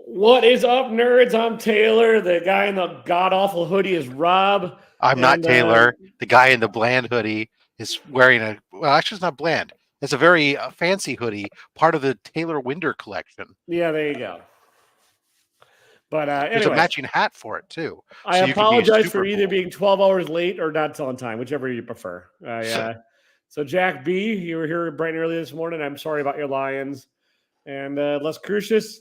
What is up, nerds? I'm Taylor. The guy in the god awful hoodie is Rob. I'm not And Taylor. The guy in the bland hoodie is wearing actually, it's not bland. It's a very fancy hoodie, part of the Taylor Winder collection. yeah, there you go. But There's a anyways, matching hat for it too, I so you can be apologize for super either cool. being 12 hours late or not on time, whichever you prefer. So Jack B, you were here bright and early this morning. I'm sorry about your Lions. And Les Crucius,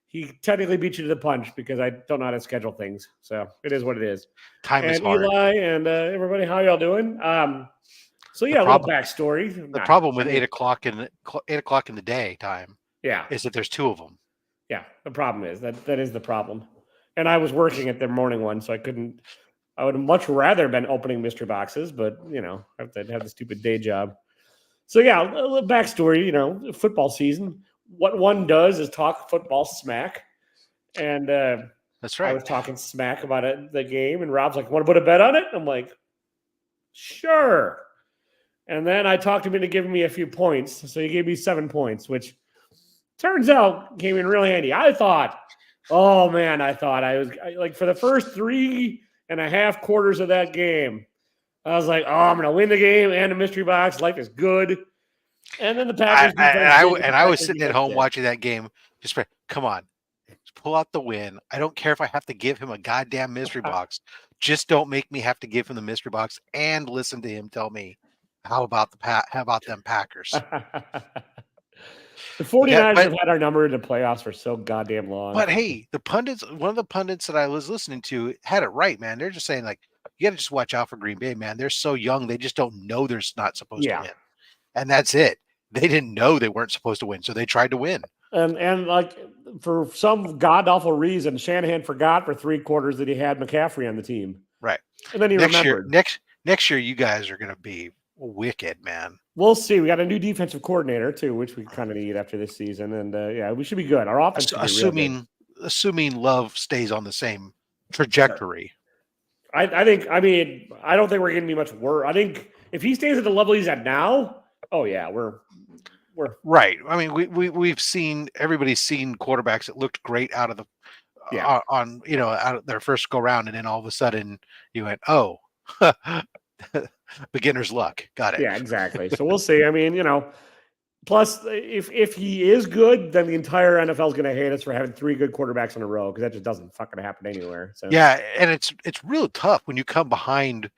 he technically beat you to the punch because I don't know how to schedule things. So it is what it is. Time is And hard. Eli and everybody, how y'all doing? So The yeah, a little problem, backstory. the Nah, problem with I mean, 8 o'clock in the day time yeah, is that there's two of them. yeah. The problem is that is the problem. And I was working at the morning one, so I couldn't. I would have much rather been opening mystery boxes, but I have to have the stupid day job. So yeah, a little backstory. Football season. What one does is talk football smack, and That's I right. was talking smack about the game, and Rob's like, "Want to put a bet on it?" I'm like, "Sure." And then I talked him into giving me a few points, so he gave me 7 points, which turns out came in really handy. I thought, oh man, like for the first 3.5 quarters of that game, I was like, oh, I'm going to win the game and the mystery box. Life is good. And then the Packers defense did what the I was Packers sitting at defense home did. watching that game. Come on, just pull out the win. I don't care if I have to give him a goddamn mystery box. Just don't make me have to give him the mystery box and listen to him tell me how about them Packers. The 49ers But have had our number in the playoffs for so goddamn long. hey, one of the pundits that I was listening to had it right, man. They're just saying like you got to just watch out for Green Bay, man. They're so young, they just don't know they're not supposed to Yeah. win, and that's it. They didn't know they weren't supposed to win, so they tried to win. And like for some god awful reason, Shanahan forgot for 3 quarters that he had McCaffrey on the team. Right. And then he remembered. Next year, you guys are going to be wicked, man. We'll see. We got a new defensive coordinator too, which we kind of need after this season, and yeah, we should be good. Our offense should be real good. Assuming Love stays on the same trajectory. I think. I mean, I don't think we're going to be much worse. I think if he stays at the level he's at now, oh yeah, we're right. I mean, we've seen everybody's seen quarterbacks that looked great out of the on out of their first go round, and then all of a sudden you went, oh. Beginner's luck. Got it. Yeah, exactly. So we'll see. I mean, plus if he is good, then the entire NFL is going to hate us for having 3 good quarterbacks in a row because that just doesn't fucking happen anywhere. So yeah, and it's real tough when you come behind.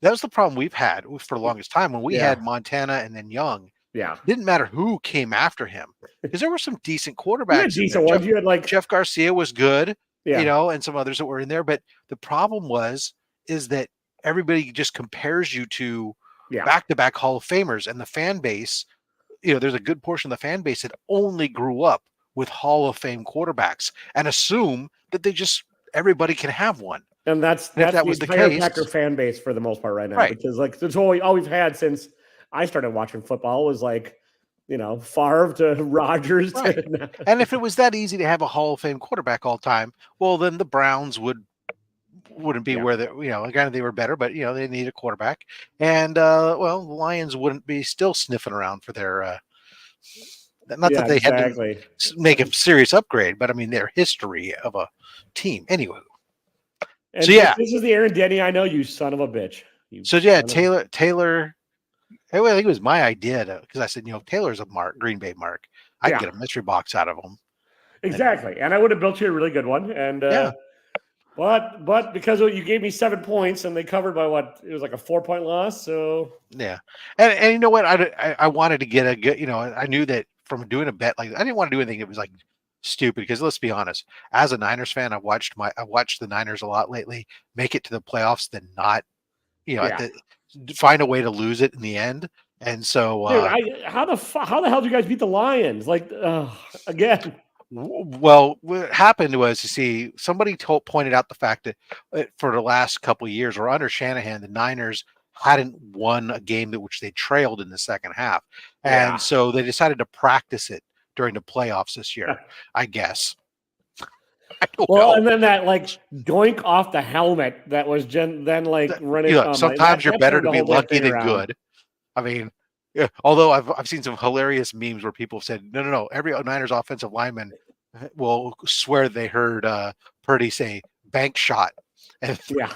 That was the problem we've had for the longest time when we had Montana and then Young. Yeah, didn't matter who came after him because there were some decent quarterbacks. Decent ones. You had like Jeff Garcia was good, and some others that were in there. But the problem is that everybody just compares you to back-to-back Hall of Famers, and the fan base, there's a good portion of the fan base that only grew up with Hall of Fame quarterbacks and assume that everybody can have one. And that's that was the entire Packer fan base for the most part right now, because like that's all we've had since I started watching football was like, Favre to Rodgers. Right. And if it was that easy to have a Hall of Fame quarterback all time, well, then the Browns wouldn't be where again, they were better, but they need a quarterback, and the Lions wouldn't be still sniffing around for their not that they had to make a serious upgrade, but I mean their history of a team anyway. And so this is the Aaron Denny I know, you son of a bitch. Taylor. Hey, I think it was my idea because I said, Taylor's a Green Bay mark. I can get a mystery box out of him. Exactly, and I would have built you a really good one, and But because you gave me 7 points and they covered by it was like a 4-point loss. So yeah, and you know what, I wanted to get a good, I knew that from doing a bet, like I didn't want to do anything that was like stupid, because let's be honest, as a Niners fan, I watched the Niners a lot lately make it to the playoffs, then not, find a way to lose it in the end. And so, dude, how the hell did you guys beat the Lions? Like again. Well, what happened was, somebody pointed out the fact that for the last couple of years, or under Shanahan, the Niners hadn't won a game which they trailed in the second half, and so they decided to practice it during the playoffs this year, I guess. I don't know. And then that like doink off the helmet that was then like running. Sometimes you're better to be lucky than good. I mean. Yeah, although I've seen some hilarious memes where people have said, no, every Niners offensive lineman will swear they heard Purdy say bank shot. And Yeah.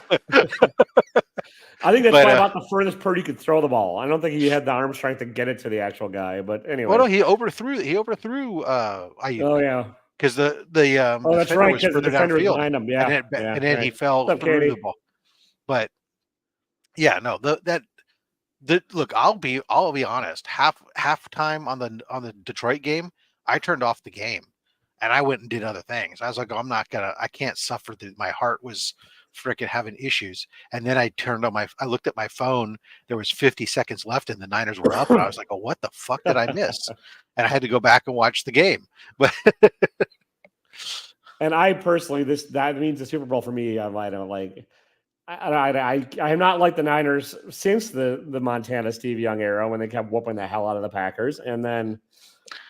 I think that's But, probably about the furthest Purdy could throw the ball. I don't think he had the arm strength to get it to the actual guy. But anyway. well, no, he overthrew Ayuk Oh yeah. because the Oh, that's defender right. was Because the further defender was downfield, behind him. Yeah. Yeah. and then he Right. fell What's up, through Katie? the ball. But yeah, no, look, I'll be honest. Halftime on the Detroit game, I turned off the game, and I went and did other things. I was like, I can't suffer. My heart was freaking having issues. And then I looked at my phone. There was 50 seconds left, and the Niners were up, and I was like, oh, what the fuck did I miss? And I had to go back and watch the game. But and I personally, that means the Super Bowl for me. I don't like. I am not like the Niners since the Montana Steve Young era when they kept whooping the hell out of the Packers, and then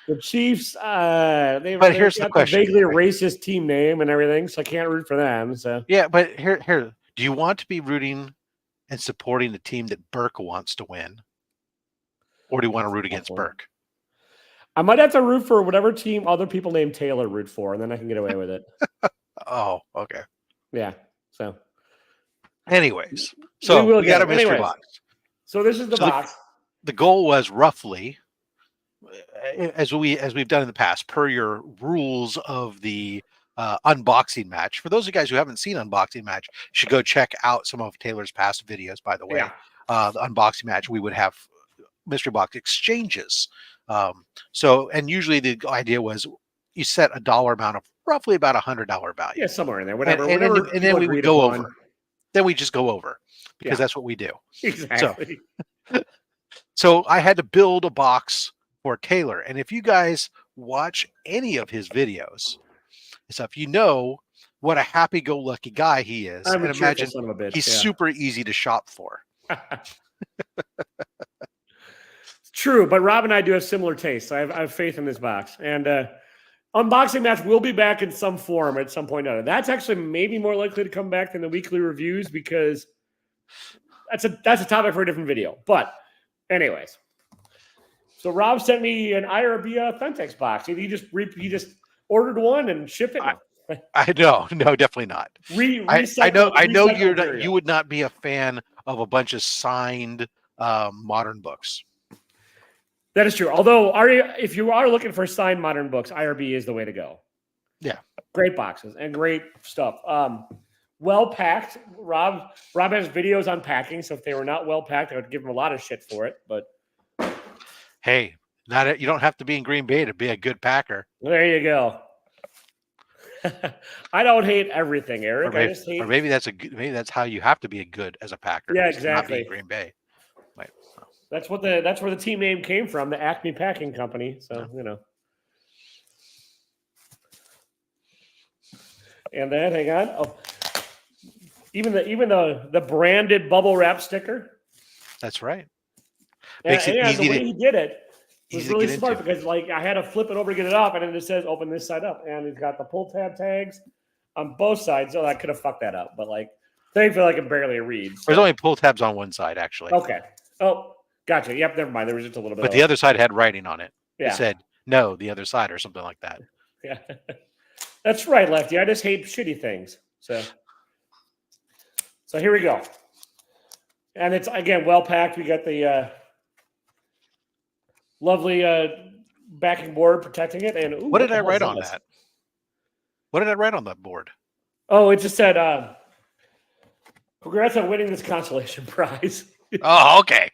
the Chiefs. But here's the question: vaguely racist team name and everything, so I can't root for them. So yeah, but here, do you want to be rooting and supporting the team that Burke wants to win, or do you want to root against Burke? I might have to root for whatever team other people named Taylor root for, and then I can get away with it. Oh, okay. Yeah. So. Anyways, so we got a mystery box. So this is the box. The goal was roughly, as we've done in the past, per your rules of the unboxing match. For those of you guys who haven't seen unboxing match, you should go check out some of Taylor's past videos. By the way, the unboxing match, we would have mystery box exchanges. And usually the idea was you set a dollar amount of roughly about $100 value. Yeah, somewhere in there, whatever. And then we would go over. Then we just go over because that's what we do. Exactly. So I had to build a box for Taylor. And if you guys watch any of his videos, stuff, you know what a happy-go-lucky guy he is. I'm and imagine son of a bitch. He's super easy to shop for. True, but Rob and I do have similar tastes. I have faith in this box. And unboxing match will be back in some form at some point. That's actually maybe more likely to come back than the weekly reviews because that's a topic for a different video. But anyways, so Rob sent me an IRB Authentics box. He just ordered one and shipped it. I know, no, definitely not. I know you would not be a fan of a bunch of signed modern books. That is true. Although, if you are looking for signed modern books, IRB is the way to go. Yeah. Great boxes and great stuff. Well packed. Rob has videos on packing, so if they were not well packed, I would give him a lot of shit for it. But hey, you don't have to be in Green Bay to be a good packer. There you go. I don't hate everything, Eric. Maybe that's how you have to be good as a packer. Yeah, exactly. Not be in Green Bay. Right. That's where the team name came from, the Acme Packing Company. So And then hang on. Oh, even the branded bubble wrap sticker. That's right. Makes it easy. The way he did it was really smart because I had to flip it over to get it up, and then it says open this side up, and it's got the pull tab tags on both sides. So I could have fucked that up, but thankfully I can barely read. So. There's only pull tabs on one side, actually. Okay. Oh. Gotcha. Yep. Never mind. There was just a little bit. But the other side had writing on it. Yeah. It said no, the other side, or something like that. Yeah. That's right, Lefty. I just hate shitty things. So here we go. And it's again well packed. We got the lovely backing board protecting it. And what did I write on that? What did I write on that board? Oh, it just said, "Congrats on winning this consolation prize." Oh, okay.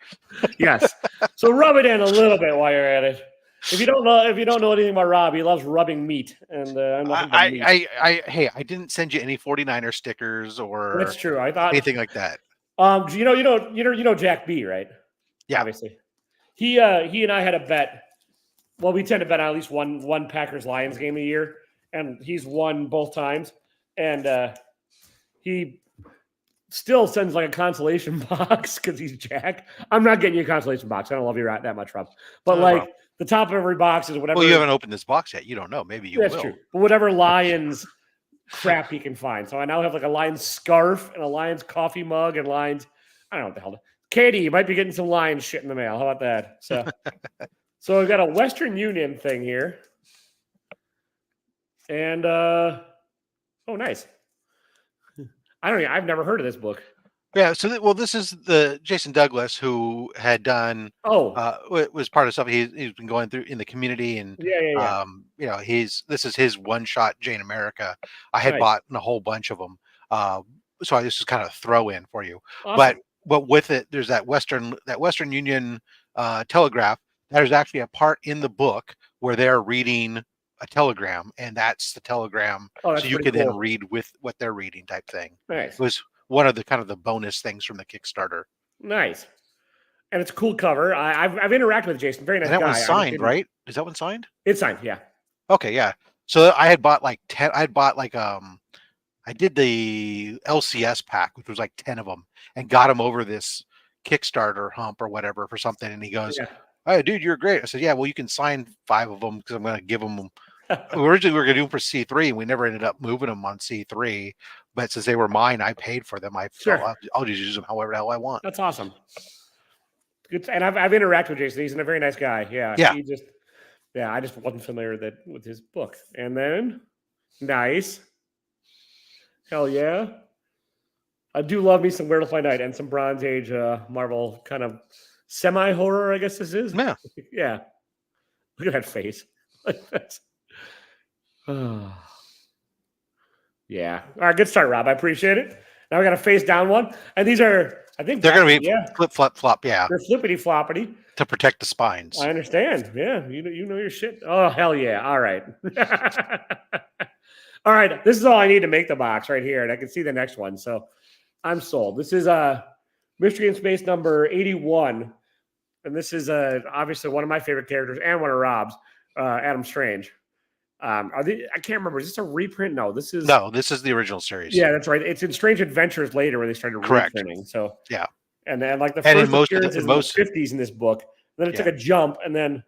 Yes. So rub it in a little bit while you're at it. If you don't know anything about Rob, he loves rubbing meat, and I'm nothing but meat. I didn't send you any 49er stickers or that's true. I thought anything like that. You know Jack B, right? Yeah, obviously. He and I had a bet. Well, we tend to bet on at least one Packers Lions game a year, and he's won both times. And he still sends a consolation box because he's Jack. I'm not getting you a consolation box. I don't love you that much, Rob. But the top of every box is whatever. Well, you haven't opened this box yet. You don't know. Maybe you will. That's true. But whatever Lions crap he can find. So I now have a Lions scarf and a Lions coffee mug and Lions. I don't know what the hell. Katie, you might be getting some Lions shit in the mail. How about that? So we've got a Western Union thing here. And nice. I've never heard of this book. Yeah. So, this is the Jason Douglas who had done. Oh, Was part of stuff he's been going through in the community, and yeah. this is his one shot Jane America. I had Nice. bought a whole bunch of them, so this is kind of throw in for you. Awesome. But with it, there's that Western Union telegraph. There's actually a part in the book where they're reading a telegram, and that's the telegram. Oh, that's so you pretty can then cool. read with what they're reading, type thing. Nice. It was one of the kind of the bonus things from the Kickstarter. Nice. And it's a cool cover. I've interacted with Jason. Very nice And that guy. one's signed, right? Is that one signed? It's signed, yeah. Okay, yeah. So I had bought like 10. I had bought like I did the LCS pack, which was like 10 of them, and got him over this Kickstarter hump or whatever for something. And he goes, Yeah. "Oh, dude, you're great." I said, "Yeah, well, you can sign 5 of them because I'm going to give them." Originally, we were going to do them for C3, and we never ended up moving them on C3. But since they were mine, I paid for them. I'll just use them however the hell I want. That's awesome. Good. And I've interacted with Jason. He's a very nice guy. Yeah. Yeah. I just wasn't familiar with his book. And then, nice. Hell yeah. I do love me some Where to Find Night and some Bronze Age Marvel kind of semi-horror, I guess this is. Yeah. Yeah. Look at that face. Yeah. All right, good start, Rob. I appreciate it. Now we got a face down one. And these are, I think they're going to be flip, flop, flop. Yeah. They're flippity floppity. To protect the spines. I understand. Yeah. You know your shit. Oh, hell yeah. All right. All right. This is all I need to make the box right here. And I can see the next one. So I'm sold. This is Mystery in Space number 81. And this is obviously one of my favorite characters and one of Rob's, Adam Strange. I can't remember. Is this a reprint? No, this is the original series. Yeah, that's right. It's in Strange Adventures later where they started reprinting. So yeah, and then like the first appearance is in the 50s in this book. Then it took a jump, and then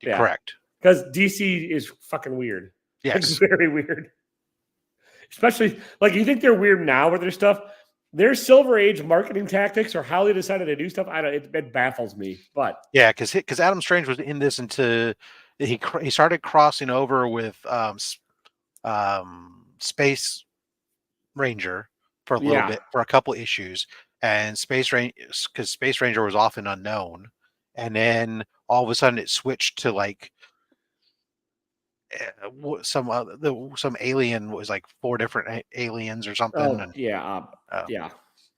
correct, because DC is fucking weird. Yes, it's very weird. Especially like you think they're weird now with their stuff. Their Silver Age marketing tactics or how they decided to do stuff, it baffles me. But yeah, because Adam Strange was in this into he started crossing over with Space Ranger for a little bit, for a couple issues, and Space Ranger was often unknown, and then all of a sudden it switched to like some alien was like 4 different aliens or something.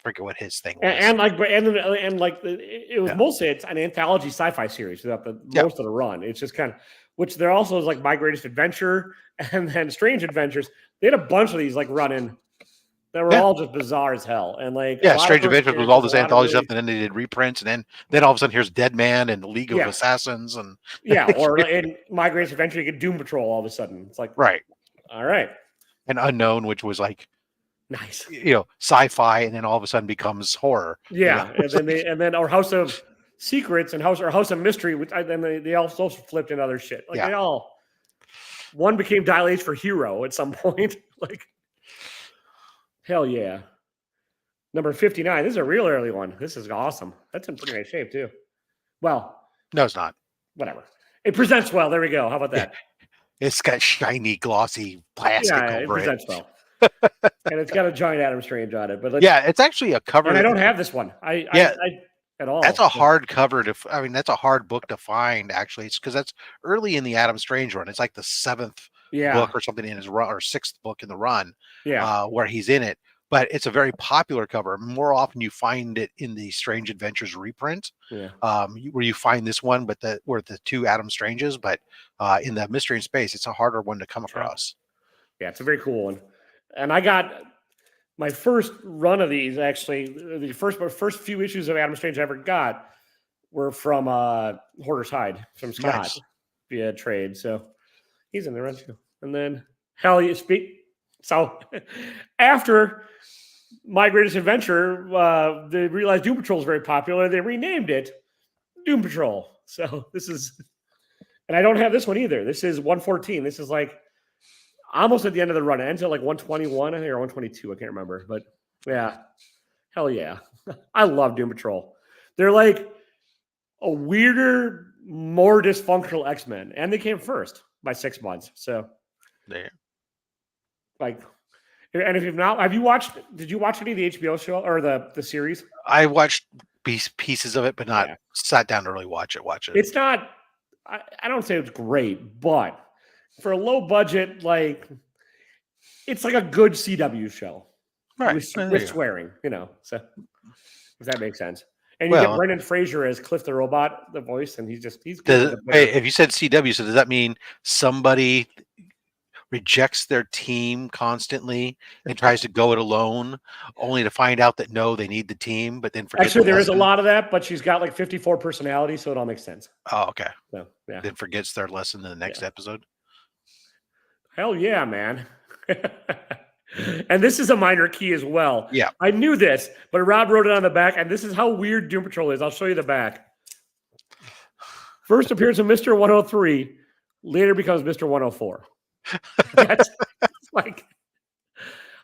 Forget what his thing was. And it was mostly it's an anthology sci-fi series throughout most of the run. It's just kind of, which there also is like My Greatest Adventure and then Strange Adventures. They had a bunch of these like running that were all just bizarre as hell. And like Strange Adventures was all this anthology stuff, and then they did reprints, and then all of a sudden here's Dead Man and the League of Assassins, and or in My Greatest Adventure you get Doom Patrol all of a sudden. It's like all right, and Unknown, which was like nice, sci-fi, and then all of a sudden becomes horror. And then or House of Secrets and House of Mystery, which then they also flipped into other shit. Like they all, one became Dial H for Hero at some point. Like hell yeah. Number 59. This is a real early one. This is awesome. That's in pretty nice shape too. Well, no, it's not. Whatever. It presents well. There we go. How about that? It's got shiny, glossy plastic over it. Presents well. And it's got a giant Adam Strange on it. But it's actually a cover. And I don't have this one. I at all. That's a hard cover that's a hard book to find, actually. It's because that's early in the Adam Strange run. It's like the 7th book or something in his run, or 6th book in the run, where he's in it. But it's a very popular cover. More often you find it in the Strange Adventures reprint, where you find this one, but where the 2 Adam Stranges. But in the Mystery in Space, it's a harder one to come across. Yeah, it's a very cool one. And I got my first run of these, actually, the first few issues of Adam Strange I ever got were from Hoarder's Hide from Scott via trade. So he's in the run too. And then so after My Greatest Adventure, they realized Doom Patrol is very popular. They renamed it Doom Patrol. So this is, and I don't have this one either. This is 114. This is like almost at the end of the run. It ends at like 121, I think, or 122. I can't remember. But yeah, hell yeah. I love Doom Patrol. They're like a weirder, more dysfunctional X-Men. And they came first by 6 months. So there. Like, and if you've not, have you watched? Did you watch any of the HBO show or the series? I watched pieces of it, but not Yeah. sat down to really watch it. It's not. I don't say it's great, but for a low budget, like it's like a good CW show Right. with There you go. swearing, So if that makes sense. And you get Well, Brendan Fraser as Cliff the Robot, the voice, and he's good with hey, if you said CW, so does that mean somebody rejects their team constantly and tries to go it alone, only to find out that no, they need the team, but then forget Actually, the there is a lesson? lot of that, but she's got like 54 personalities, so it all makes sense. Oh, okay. So yeah. Then forgets their lesson in the next episode. Hell yeah, man. And this is a minor key as well. Yeah. I knew this, but Rob wrote it on the back, and this is how weird Doom Patrol is. I'll show you the back. First appearance of Mr. 103, later becomes Mr. 104. That's like,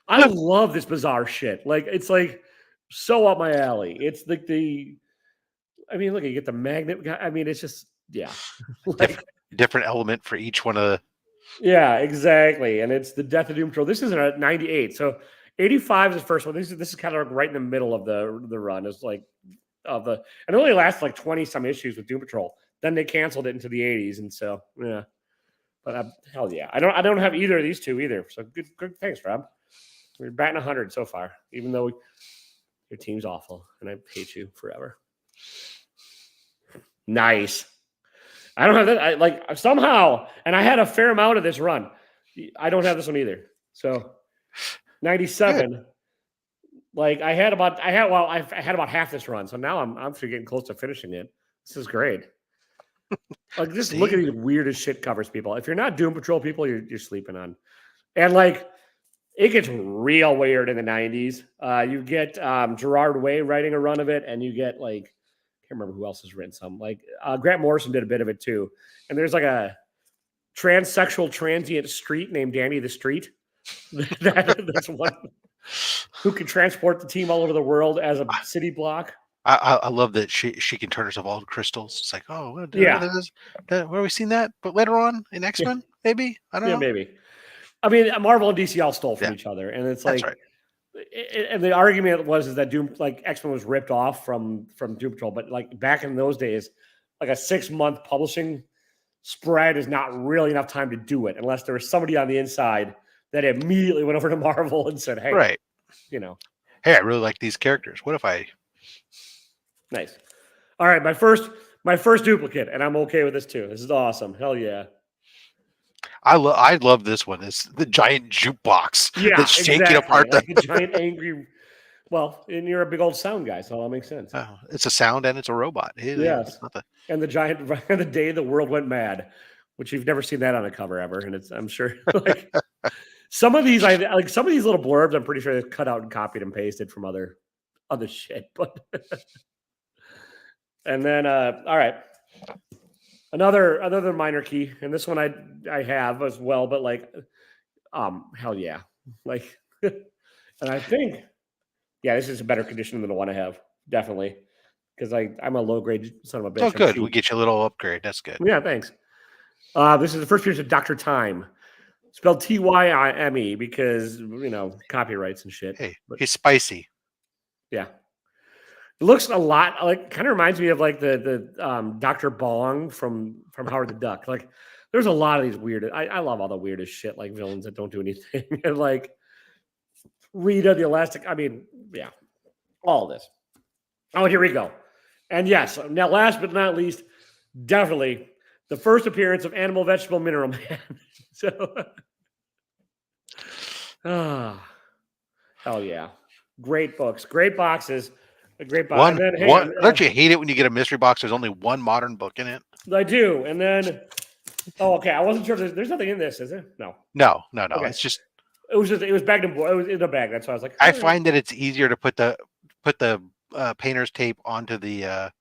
I love this bizarre shit. Like, it's like so up my alley. It's like I mean, look, you get the magnet. I mean, it's just, yeah. Like, different element for each one of the. Yeah, exactly. And it's the Death of Doom Patrol. This is a 98. So 85 is the first one. This is kind of right in the middle of the run. It's like and it only lasts like 20 some issues with Doom Patrol. Then they canceled it into the 80s. And so yeah. But hell yeah. I don't have either of these two either. So good thanks, Rob. We're batting 100 so far, even though your team's awful and I hate you forever. Nice. I don't have that. Somehow, and I had a fair amount of this run. I don't have this one either. So 97. Good. Like I had about half this run. So now I'm getting close to finishing it. This is great. Like just look at these weirdest shit covers, people. If you're not Doom Patrol people, you're sleeping on. And like it gets real weird in the 90s. You get Gerard Way writing a run of it, and you get like I can't remember who else has written some. Like Grant Morrison did a bit of it too. And there's like a transsexual transient street named Danny the Street. That's one who can transport the team all over the world as a city block. I love that she can turn herself all to crystals. It's like, oh, where have we seen that? But later on in X-Men, maybe? I don't know. Maybe. I mean, Marvel and DC all stole from each other. And it's like, and the argument is that Doom, like X-Men was ripped off from Doom Patrol. But like back in those days, like a 6-month publishing spread is not really enough time to do it unless there was somebody on the inside that immediately went over to Marvel and said, hey, hey, I really like these characters. What if I... Nice. All right, my first duplicate, and I'm okay with this too. This is awesome. Hell yeah. I love this one. It's the giant jukebox that's shaking apart. Like the giant angry. Well, and you're a big old sound guy, so that makes sense. It's a sound and it's a robot. Yes. And the giant, the day the world went mad, which you've never seen that on a cover ever, and I'm sure like some of these some of these little blurbs, I'm pretty sure they cut out and copied and pasted from other shit, but. And then, all right, another minor key, and this one I have as well, but like, hell yeah, like, and I think, yeah, this is a better condition than the one I have, definitely, because I'm a low grade son of a bitch. Oh, good, we get you a little upgrade. That's good. Yeah, thanks. This is the first appearance of Dr. Time, spelled Tyme, because copyrights and shit. Hey, he's spicy. Yeah. It looks a lot like, kind of reminds me of like the Dr. Bong from Howard the Duck. Like, there's a lot of these weird. I love all the weirdest shit, like villains that don't do anything, and like Rita the Elastic. I mean, yeah, all of this. Oh, here we go. And yes, now last but not least, definitely the first appearance of Animal Vegetable Mineral Man. So, hell yeah, great books, great boxes. A great box. Don't you hate it when you get a mystery box? There's only one modern book in it. I do. And then, okay. I wasn't sure. There's nothing in this, is there? No. Okay. It's just. It was bagged in. It was in a bag. That's why I was like. I find that it's easier to put the painter's tape onto the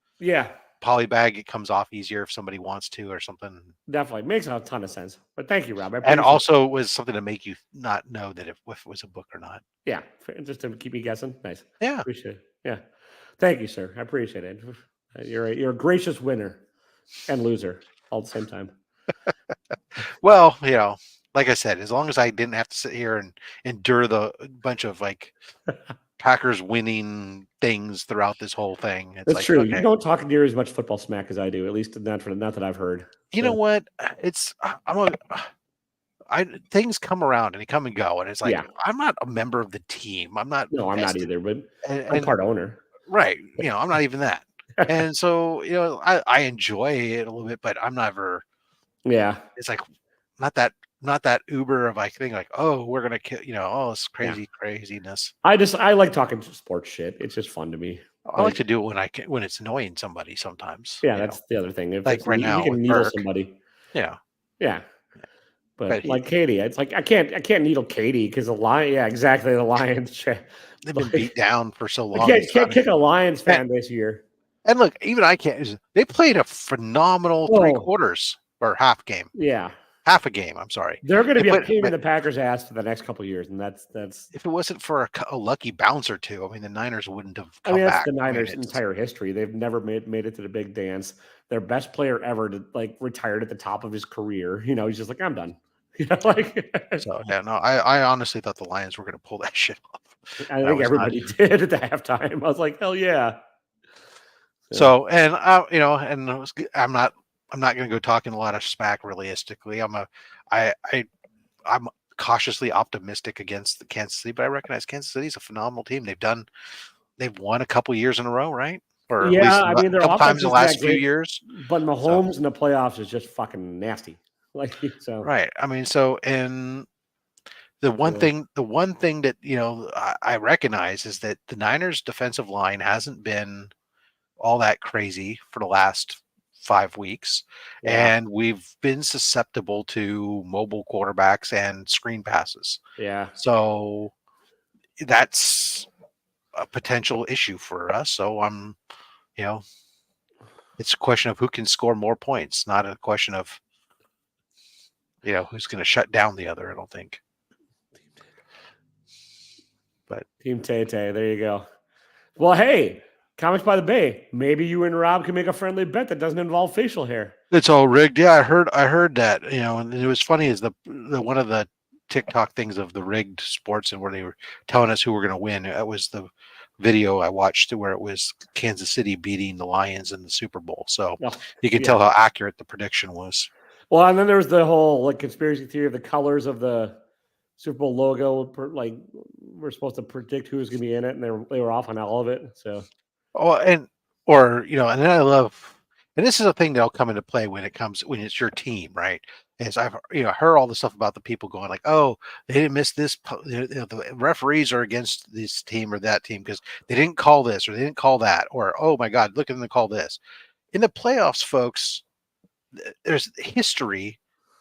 poly bag. It comes off easier if somebody wants to or something. Definitely makes a ton of sense. But thank you, Rob. And also it was something to make you not know that if it was a book or not. Yeah, just to keep me guessing. Nice. Yeah, appreciate it. Yeah. Thank you, sir. I appreciate it. You're a gracious winner and loser all at the same time. Well, like I said, as long as I didn't have to sit here and endure the bunch of like Packers winning things throughout this whole thing, it's That's like, true. You okay, don't talk near as much football smack as I do, at least not that I've heard. you know So what? It's I things come around and they come and go, and it's like yeah, I'm not a member of the team. I'm not no, I'm not vested, either, but I'm and part owner. right, I'm not even that. And so, I enjoy it a little bit, but I'm never. Yeah, It's like not that not that uber of like thing like, oh, we're gonna kill, oh, it's yeah. craziness. I like talking sports shit. It's just fun to me. I like Like, to do it when I can when it's annoying somebody sometimes. yeah, that's the other thing. If Like it's right if you now with can needle Burke. somebody, Yeah, yeah. But but like Katie, it's like I can't needle Katie because the lion. Yeah, exactly. The Lions. they've been beat Like down for so I long. can't kick a Lions And, fan this year. and look, even I can't. They played a phenomenal three Oh quarters or yeah, half a game. I'm sorry. they're going to They be a played, pain in but the Packers' ass for the next couple of years, and that's. if it wasn't for a lucky bounce or two, I mean, the Niners wouldn't have I mean, come that's back. the I mean, Niners' it's entire history. They've never made it to the big dance. Their best player ever retired at the top of his career. He's just like, I'm done. Like so yeah. No, I honestly thought the Lions were going to pull that shit off. I I think was not. everybody did at the halftime. I was like, hell yeah. So, So, and and I'm not going to go talking a lot of smack realistically. I, I, I'm cautiously optimistic against the Kansas City, but I recognize Kansas City's a phenomenal team. They've won a couple years in a row, right? Or at yeah, least I mean, a their couple offense times in the isn't that last few great, years. but So, Mahomes in the playoffs is just fucking nasty. Like, so, right. I mean, and yeah, the one thing that I recognize is that the Niners' defensive line hasn't been all that crazy for the last 5 weeks, yeah, and we've been susceptible to mobile quarterbacks and screen passes. yeah. So that's a potential issue for us. So you know, it's a question of who can score more points, not a question of who's going to shut down the other. I don't think, but Team Tay Tay, there you go. Well, hey, Comics by the Bay. Maybe you and Rob can make a friendly bet that doesn't involve facial hair. it's all rigged. Yeah, I heard that. And it was funny is the one of the TikTok things of the rigged sports and where they were telling us who were going to win. It was the video I watched where it was Kansas City beating the Lions in the Super Bowl. So Oh, you can yeah. tell how accurate the prediction was. Well, and then there was the whole conspiracy theory of the colors of the Super Bowl logo. We're supposed to predict who's going to be in it, and they were off on all of it. So Oh, and then and this is a thing that'll come into play when when it's your team, right? As I've heard all the stuff about the people going like, oh, they didn't miss this. The referees are against this team or that team because they didn't call this or they didn't call that, or oh my God, look at them call this. In the playoffs, folks, there's history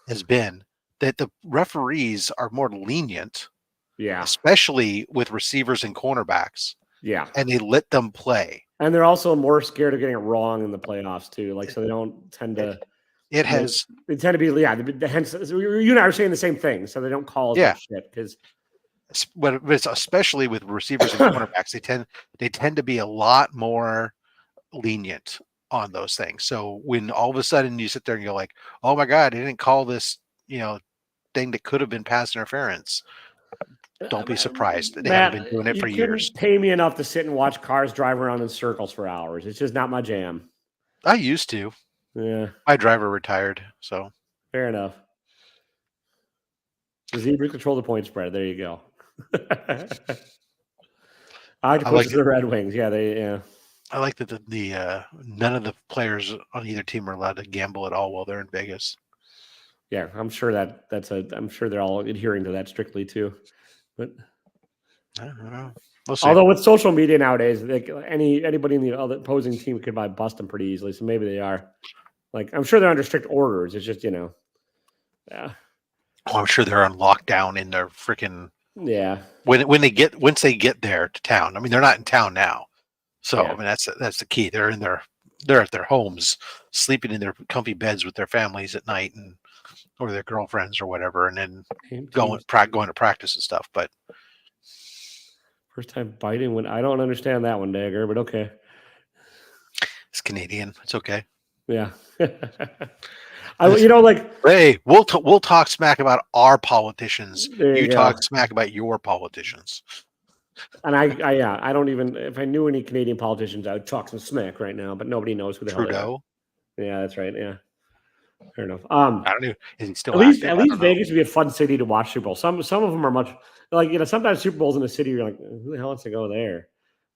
has been that the referees are more lenient, yeah, especially with receivers and cornerbacks, yeah. and they let them play. And they're also more scared of getting it wrong in the playoffs too. So they don't tend It, to it make. has, They tend to be hence you and I are saying the same thing. So they don't call as yeah, much shit because but it's especially with receivers and cornerbacks, they tend to be a lot more lenient on those things. So when all of a sudden you sit there and you're like, oh my God, they didn't call this, thing that could have been pass interference. Don't be surprised that they haven't been Matt, doing it you for years. couldn't pay me enough to sit and watch cars drive around in circles for hours. It's just not my jam. I used to. Yeah, My driver retired, so fair enough. The Zebras control the point spread. There you go. I like Octopuses the Red Wings. Yeah, yeah. I like that the none of the players on either team are allowed to gamble at all while they're in Vegas. Yeah, I'm sure I'm sure they're all adhering to that strictly too. But I don't know. We'll see. although with social media nowadays, anybody in the other opposing team could buy bust them pretty easily. So maybe they are. I'm sure they're under strict orders. It's just yeah, Oh, I'm sure they're on lockdown in their freaking yeah, once they get there to town. I mean, they're not in town now, so yeah. I mean that's the key. They're at their homes, sleeping in their comfy beds with their families at night or their girlfriends or whatever, and then going to practice and stuff. But First time biting when I don't understand that one, Dagger, but okay. it's Canadian. It's okay. Yeah. Like Hey, we'll talk smack about our politicians. there You you go. talk smack about your politicians. And I don't even if I knew any Canadian politicians, I would talk some smack right now, but nobody knows who the hell they are. Trudeau. Yeah, that's right. Yeah, fair enough. I don't know. Is he still At least active? at I least don't know. Vegas would be a fun city to watch Super Bowl. Some of them are much like sometimes Super Bowls in the city you're like who the hell wants to go there?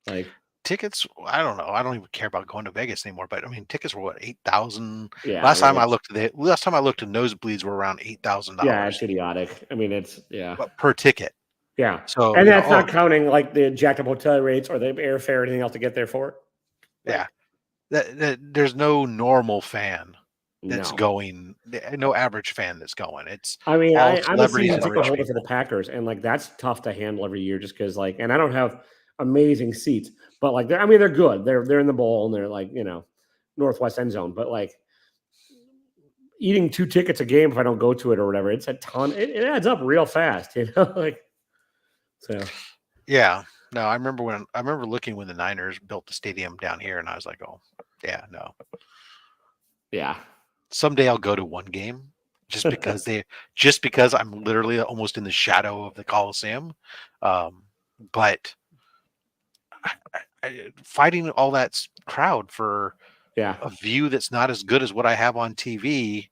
Like Tickets, I don't know. I don't even care about going to Vegas anymore. But I mean, tickets were what 8,000. yeah, I Last mean time I looked, the nosebleeds were around it's $8,000, idiotic. I mean it's but per ticket. yeah, So and that's not counting like the jacked up hotel rates or the airfare or anything else to get there for it. yeah, Like there's no normal fan that's no. going. No average fan that's going. It's I mean, all I'm a celebrities season and ticket rich holder for the people. Packers, and like that's tough to handle every year just because and I don't have amazing seats, but like I mean they're good. They're in the bowl and they're like northwest end zone, but like eating 2 tickets a game if I don't go to it or whatever, it's a ton. It adds up real fast, like so. Yeah. No, I remember looking when the Niners built the stadium down here, and I was like, oh, yeah, no. Yeah. Someday I'll go to one game just because I'm literally almost in the shadow of the Coliseum. But fighting all that crowd for Yeah. a view that's not as good as what I have on TV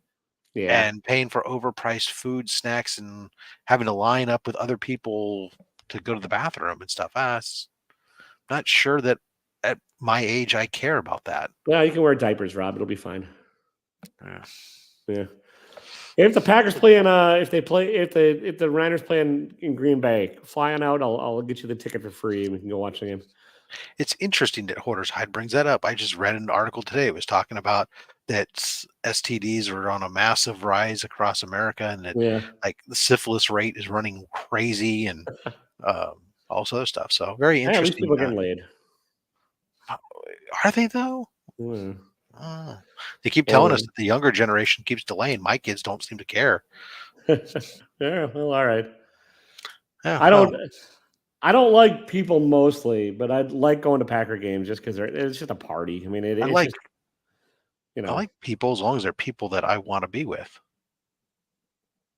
Yeah. and paying for overpriced food, snacks, and having to line up with other people to go to the bathroom and stuff. Not sure that at my age I care about that. Yeah, you can wear diapers, Rob. It'll be fine. Yeah. Yeah. If the Packers play if the Niners play in Green Bay, flying out, I'll get you the ticket for free and we can go watch the game. It's interesting that Hoarder's Hide brings that up. I just read an article today. It was talking about that STDs are on a massive rise across America, and that Yeah. like the syphilis rate is running crazy, and all this other stuff. So very Hey, at least interesting. people are getting laid. Are they though? Yeah. Oh. They keep telling us Or that the younger generation keeps delaying. My kids don't seem to care. yeah, well, all right. Yeah, I well, don't I don't like people mostly, but I like going to Packer games just because it's just a party. I mean, I it's like just I like people as long as they're people that I want to be with.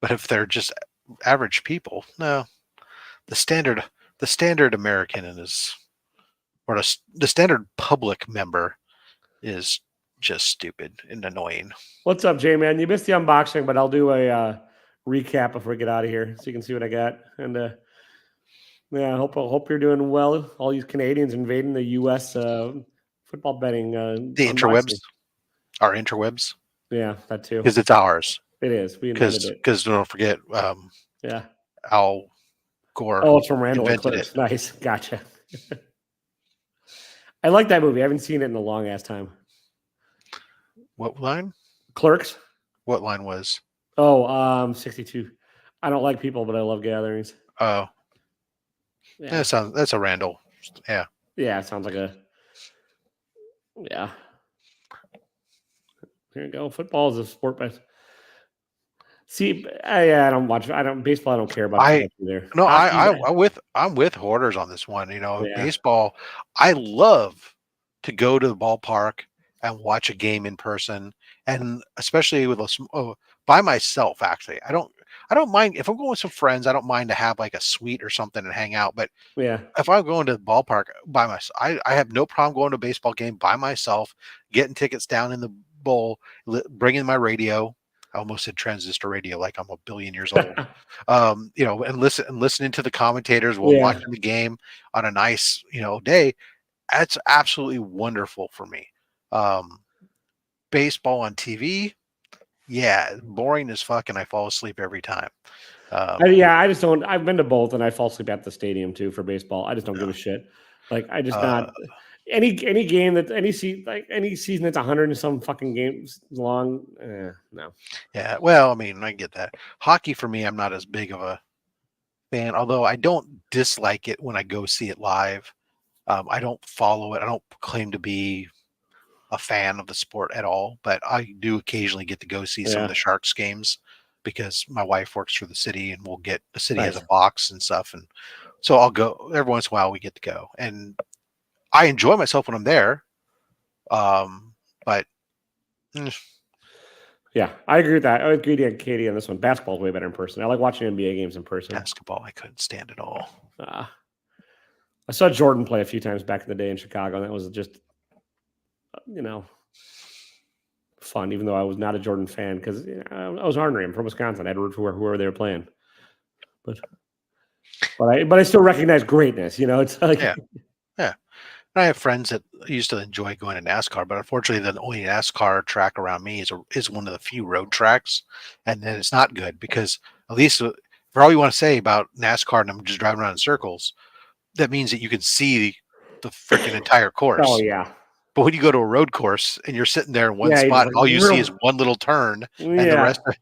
But if they're just average people, no. The standard American is, or the standard public member is just stupid and annoying. What's up, Jay man? You missed the unboxing, but I'll do a recap before we get out of here so you can see what I got. And yeah, I hope you're doing well. All these Canadians invading the U.S. Football betting The interwebs unboxing. are interwebs Yeah, that too. because it's ours. It is. We invented it. Because don't forget, Yeah. Al Gore Oh, it's from Randall invented Eclipse. it. Nice. Gotcha. I like that movie. I haven't seen it in a long ass time. What line? Clerks. What line was? Oh, 62. I don't like people, but I love gatherings. Oh, Yeah. that's a Randall. Yeah. Yeah, it sounds like yeah. There you go. Football is a sport, but see, I don't watch. I don't baseball. I don't care about too much either. No, Hockey, I'm with Hoarders on this one. yeah, Baseball. I love to go to the ballpark and watch a game in person, and especially with by myself. Actually, I don't mind if I'm going with some friends. I don't mind to have like a suite or something and hang out. But yeah. if I'm going to the ballpark by myself, I have no problem going to a baseball game by myself, getting tickets down in the bowl, bringing my radio. I almost said transistor radio, like I'm a billion years old. And listening to the commentators while Yeah. watching the game on a nice, day. That's absolutely wonderful for me. Baseball on TV, yeah, boring as fuck, and I fall asleep every time. Yeah, I just don't. I've been to both, and I fall asleep at the stadium too for baseball. I just don't give a shit. Like I just not any game that any season that's 100 and some fucking games long. No. Yeah, well, I mean, I get that. Hockey for me, I'm not as big of a fan, although I don't dislike it when I go see it live. I don't follow it. I don't claim to be a fan of the sport at all, but I do occasionally get to go see some of the Sharks games because my wife works for the city, and the city has a box and stuff, and so I'll go every once in a while. We get to go, and I enjoy myself when I'm there. But Yeah, I agree with that. I agree with Katie on this one. Basketball's way better in person. I like watching NBA games in person. Basketball, I couldn't stand at all. I saw Jordan play a few times back in the day in Chicago, and that was just, fun. Even though I was not a Jordan fan, because I was ornery. I'm from Wisconsin. I had to root for whoever they were playing. But I still recognize greatness. It's like Yeah. I have friends that used to enjoy going to NASCAR, but unfortunately, the only NASCAR track around me is one of the few road tracks, and then it's not good because at least for all you want to say about NASCAR and them just driving around in circles, that means that you can see the freaking entire course. oh yeah. But when you go to a road course and you're sitting there in one Yeah, spot, and all you see is one little turn, and the rest of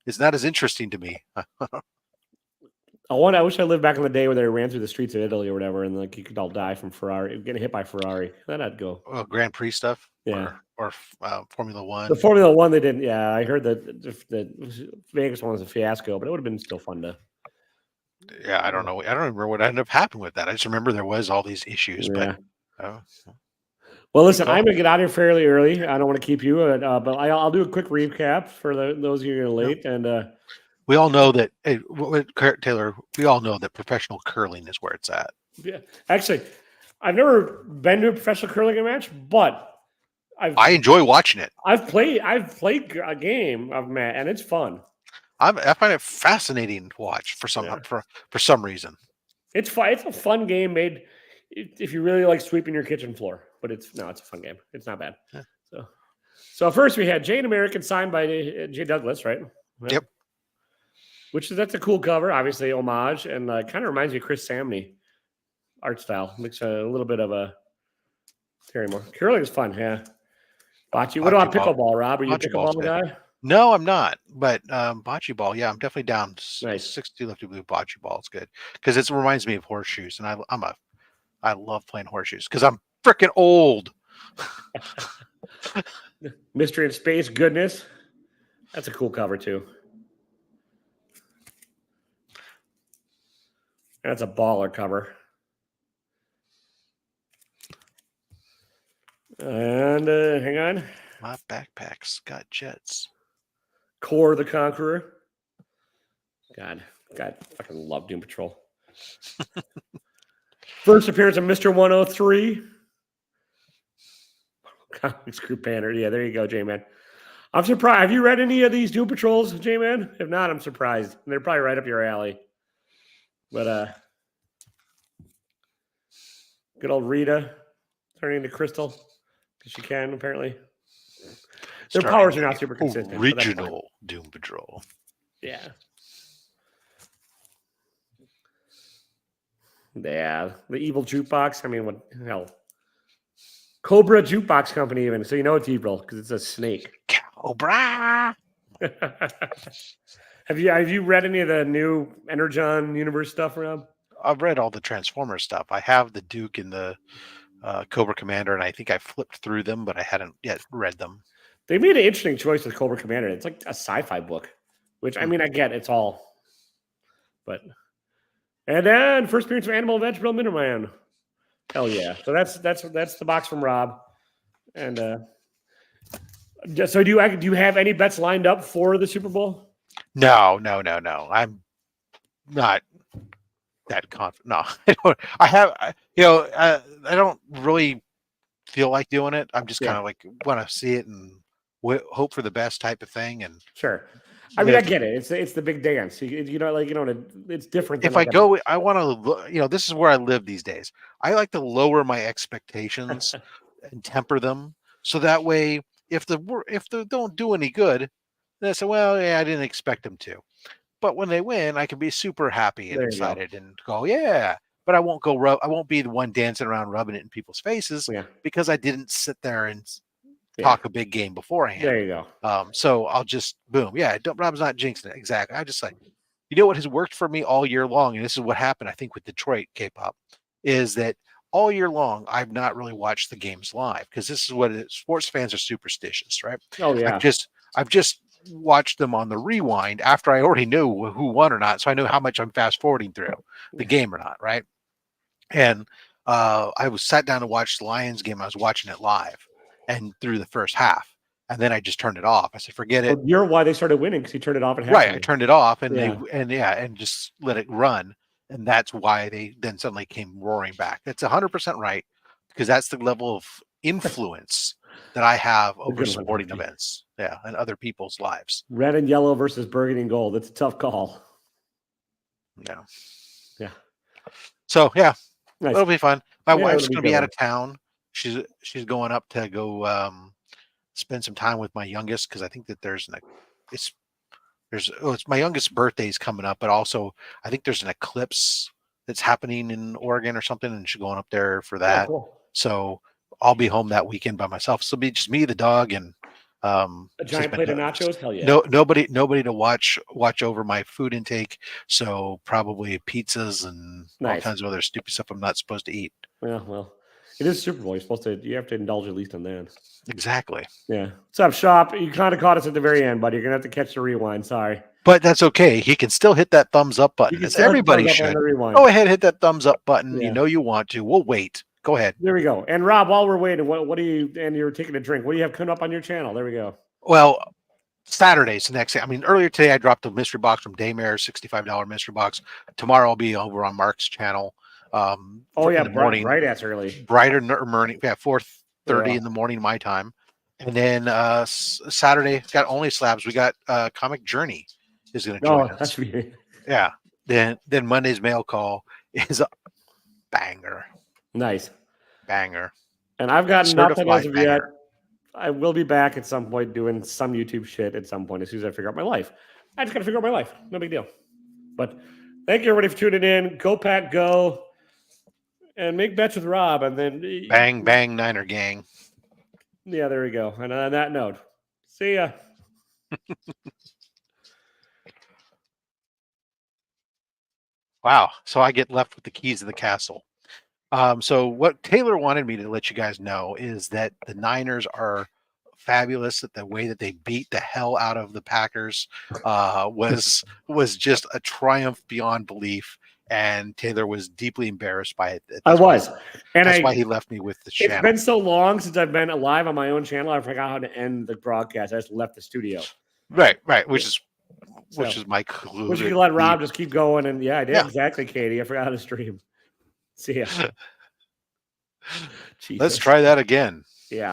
it's not as interesting to me. I wish I lived back in the day where they ran through the streets of Italy or whatever, and like you could all die from getting hit by Ferrari. Then I'd go. Well, Grand Prix stuff, yeah, or Formula One. The Formula One they didn't. Yeah, I heard that the Vegas one was a fiasco, but it would have been still fun to. Yeah, I don't know. I don't remember what ended up happening with that. I just remember there was all these issues, Yeah. But. Well, listen, I'm gonna get out of here fairly early. I don't want to keep you, but I'll do a quick recap for those of you who are late. And we all know that Taylor. We all know that professional curling is where it's at. Yeah, actually, I've never been to a professional curling match, but I enjoy watching it. I've played a game of Matt, and it's fun. I find it fascinating to watch for some reason. It's fun. It's a fun game made if you really like sweeping your kitchen floor. But it's a fun game. It's not bad. Yeah. So first we had Jane American signed by Jay Douglas, right? Yep. That's a cool cover, obviously homage, and kind of reminds me of Chris Samney art style. Makes a little bit of a Terry Moore. Curling is fun, yeah. Bocce. What about pickleball, Rob? Are you a pickleball guy? No, I'm not. But bocce ball, yeah, I'm definitely down. Nice. 60 lefty blue bocce ball is good because it reminds me of horseshoes, and I love playing horseshoes because I'm freaking old. Mystery in Space, goodness. That's a cool cover too. That's a baller cover. And hang on. My backpack's got jets. Core the Conqueror. God, fucking love Doom Patrol. First appearance of Mr. 103. Comics Group banner. Yeah, there you go, J-Man. I'm surprised. Have you read any of these Doom Patrols, J-Man? If not, I'm surprised. They're probably right up your alley. But good old Rita turning into Crystal because she can apparently. Their powers are not super consistent. Original Doom Patrol. Yeah. Yeah, the evil jukebox. I mean, what the hell? Cobra Jukebox Company, even. So you know it's evil because it's a snake. Cobra. Have you read any of the new Energon universe stuff, Rob? I've read all the Transformers stuff. I have the Duke and the Cobra Commander, and I think I flipped through them, but I hadn't yet read them. They made an interesting choice with Cobra Commander. It's like a sci-fi book, which I mean, I get it's all, but. And then first appearance of Animal Vegetable Middleman. Hell yeah! So that's the box from Rob. And so do you have any bets lined up for the Super Bowl? No. I'm not that confident. No, I don't. I don't really feel like doing it. I'm just kind of like want to see it and hope for the best type of thing. And sure. I mean, I get it. It's the big dance. It's different. If I go, I want to. This is where I live these days. I like to lower my expectations and temper them, so that way, if they don't do any good, then I say, well, yeah, I didn't expect them to. But when they win, I can be super happy and excited and go, yeah. But I won't go I won't be the one dancing around rubbing it in people's faces because I didn't sit there and talk a big game beforehand. There you go. So I'll just boom. Yeah, Rob's not jinxing it. Exactly. I just like, you know what has worked for me all year long, and this is what happened, I think, with Detroit K-pop, is that all year long I've not really watched the games live because this is what sports fans are superstitious, right? Oh yeah. I've just watched them on the rewind after I already knew who won or not, so I know how much I'm fast forwarding through the game or not, right? And I was sat down to watch the Lions game. I was watching it live and through the first half. and then I just turned it off. I said, forget it. Well, you're why they started winning because he turned it off at halftime. Right. I turned it off and Yeah. and just let it run. And that's why they then suddenly came roaring back. That's 100% right, because that's the level of influence that I have over good one, sporting Archie. events. Yeah. And other people's lives. Red and yellow versus burgundy and gold. It's a tough call. Yeah. Yeah. So yeah, Nice. it'll be fun. My Yeah, wife's it'll be going to be good out one. of town. She's going up to go spend some time with my youngest, because I think that it's my youngest birthday's coming up, but also I think there's an eclipse that's happening in Oregon or something, and she's going up there for that. Oh, cool. So I'll be home that weekend by myself. So it'll be just me, the dog, and A giant plate of nachos. Hell yeah. nobody to watch over my food intake. So probably pizzas and all kinds of other stupid stuff I'm not supposed to eat. Yeah, well, it is Super Bowl. You have to indulge at least in that. Exactly. Yeah. What's up, Shop? You kind of caught us at the very end, buddy. You're gonna have to catch the rewind. Sorry. But that's okay. He can still hit that thumbs up button, as everybody should. Go ahead, hit that thumbs up button. Yeah. You know you want to. We'll wait. Go ahead. There we go. And Rob, while we're waiting, what do you? And you're taking a drink. What do you have coming up on your channel? There we go. Well, Saturday's the next day. I mean, earlier today I dropped a mystery box from Daymare, $65 mystery box. Tomorrow I'll be over on Mark's channel. Oh yeah, in the morning, bright ass early, brighter morning. Yeah, 4:30 in the morning my time. And then Saturday got only slabs. We got Comic Journey is going to join us. That's weird. Yeah. Then Monday's mail call is a banger. Nice. Banger. And I've got nothing as of yet. I will be back at some point doing some YouTube shit at some point as soon as I figure out my life. I just got to figure out my life. No big deal. But thank you everybody for tuning in. Go Pack Go. And make bets with Rob. And then bang, bang, Niner gang. Yeah, there we go. And on that note, see ya. Wow. So I get left with the keys to the castle. So what Taylor wanted me to let you guys know is that the Niners are fabulous. That the way that they beat the hell out of the Packers was just a triumph beyond belief. And Taylor was deeply embarrassed by it. I was. And that's why he left me with the channel. It's been so long since I've been live on my own channel. I forgot how to end the broadcast. I just left the studio. Right. Which is my clue. Wish you could let Rob just keep going. And yeah, I did. Exactly, Katie. I forgot how to stream. See ya. Let's try that again. Yeah.